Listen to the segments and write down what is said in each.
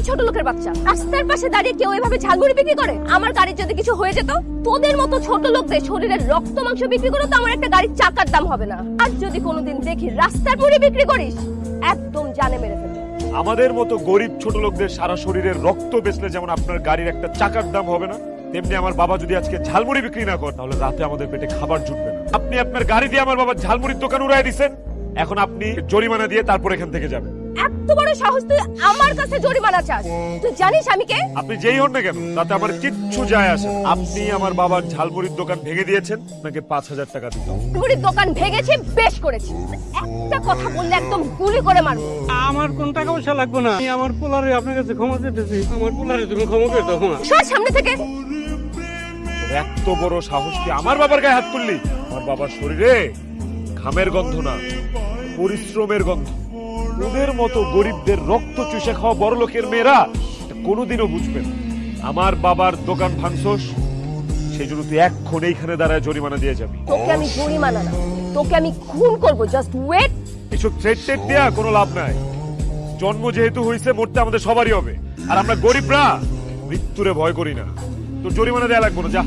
এই ছোট লোকের বাচ্চা, রাস্তার পাশে দাঁড়িয়ে কেউ এভাবে ঝালমুড়ি বিক্রি করে? আমার গাড়ির যদি কিছু হয়ে যেত, তোদের মতো ছোট লোকদের শরীরের রক্ত মাংস বিক্রি করে তো আমার একটা গাড়ির চাকার দাম হবে না। আর যদি কোনোদিন দেখি রাস্তার মুড়ি বিক্রি করিস, একদম জানে মেরে ফেলবো। আমাদের মতো গরিব ছোট লোকদের সারা শরীরের রক্ত বেচলে যেমন আপনার গাড়ির একটা চাকার দাম হবে না, তেমনি আমার বাবা যদি আজকে ঝালমুড়ি বিক্রি না করে, তাহলে রাতে আমাদের পেটে খাবার জুটবে না। আপনি আপনার গাড়ি দিয়ে আমার বাবার ঝালমুড়ির দোকান উড়াই দিচ্ছেন, এখন আপনি জরিমানা দিয়ে তারপর এখান থেকে যাবেন। এত বড় সাহস তুই আমার কাছে জরিমানা চাস? তুই জানিস আমি কে? আপনি যেই হন না কেন তাতে আমার কিচ্ছু যায় আসে না। আপনি আমার বাবার ঝালমুড়ির দোকান ভেঙে দিয়েছেন, আপনাকে ৫,০০০ টাকা দিতে হবে। মুড়ির দোকান ভেঙেছি, বেশ করেছি। একটা কথা বললে একদম গুলি করে মারবো। আমার কোন টাকা পয়সা লাগবে না, আমি আমার পোলারে আপনার কাছে ক্ষমা চেয়েছি, আমার পোলারে তুমি ক্ষমা করে দাও না। সর সামনে থেকে। এত বড় সাহস কি আমার বাবার গায়ে হাত তুললি? আমার বাবার শরীরে ঘামের গন্ধ না, পরিশ্রমের গন্ধ। ওদের মতো গরিবদের রক্ত চুষে খাওয়া বড় লোকের মেয়েরা এটা কোনোদিনও বুঝবে না। আমার বাবার দোকান ভাঙছস, সেই জন্য তুই এক্ষণ এইখানে দাঁড়ায় জরিমানা দিয়ে যাবি। তোকে আমি জরিমানা না, তোকে আমি খুন করবো। Just wait. এসব থ্রেট টেট দেয়া কোনো লাভ নাই। জন্ম যেহেতু হয়েছে, মরতে আমাদের সবারই হবে। আর আমরা গরিবরা মৃত্যুরে ভয় করি না। তোর জরিমানা দেয়া লাগবে না, যা।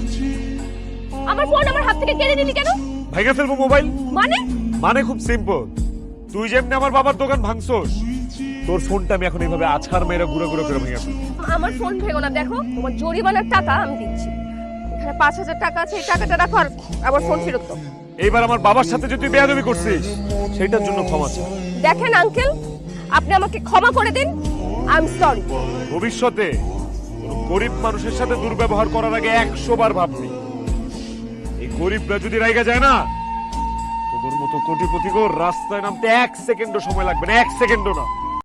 আমার ফোন আমার হাত থেকে কেড়ে নিলি কেন? ভেঙে ফেলবো মোবাইল। মানে? মানে খুব সিম্পল, তুই যেমনি আমার বাবার দোকান ভাঙছস, তোর ফোনটা আমি এখন এইভাবে আছাড় মেরে ঘুরে ঘুরে করে ভেঙে ফেলবো। আমার ফোন ভেঙো না। দেখো, তোমার জরিমানার টাকা আমি দিচ্ছি। এখানে ৫,০০০ টাকা আছে, এই টাকাটা রাখো আর আবার ফোন ফেরত দাও। এইবার আমার বাবার সাথে যদি তুই বেয়াদবি করছিস, সেটার জন্য ক্ষমা চাই। দেখেন আঙ্কেল, আপনি আমাকে ক্ষমা করে দিন। I am sorry. ভবিষ্যতে কোনো গরিব মানুষের সাথে দুর্ব্যবহার করার আগে ১০০ বার ভাববি। এই গরিবরা যদি রাইগা যায় না, তোদের মতো কোটিপতিকে রাস্তায় নামতে ১ সেকেন্ডও সময় লাগবে না, ১ সেকেন্ডও না।